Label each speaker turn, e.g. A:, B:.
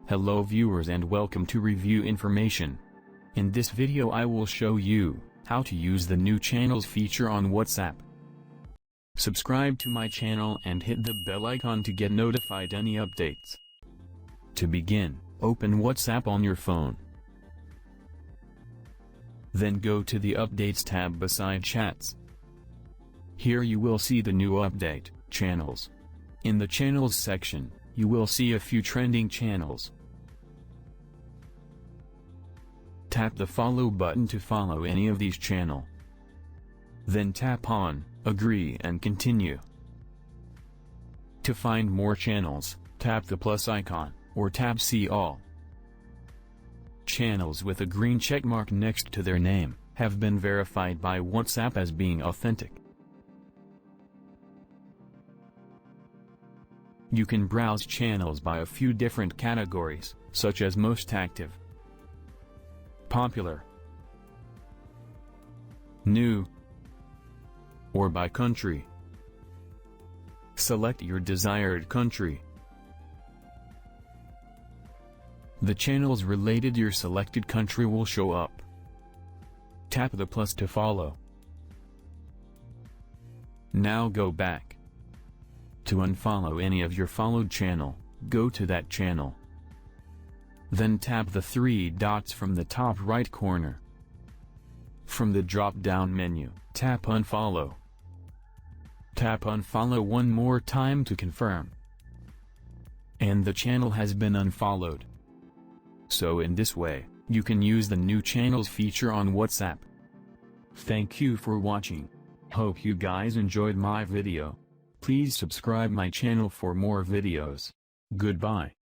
A: Hello viewers and welcome to Review Information. In this video I will show you how to use the new channels feature on WhatsApp. Subscribe to my channel and hit the bell icon to get notified any updates. To begin, open WhatsApp on your phone. Then go to the Updates tab beside Chats. Here you will see the new update, Channels. In the Channels section, you will see a few trending channels. Tap the follow button to follow any of these channels. Then tap on Agree and Continue. To find more channels, tap the plus icon, or tap See All. Channels with a green checkmark next to their name have been verified by WhatsApp as being authentic. You can browse channels by a few different categories, such as most active, popular, new, or by country. Select your desired country. The channels related to your selected country will show up. Tap the plus to follow. Now go back. To unfollow any of your followed channel, go to that channel. Then tap the three dots from the top right corner. From the drop-down menu, tap Unfollow. Tap Unfollow one more time to confirm. And the channel has been unfollowed. So in this way, you can use the new channels feature on WhatsApp. Thank you for watching. Hope you guys enjoyed my video. Please subscribe my channel for more videos. Goodbye.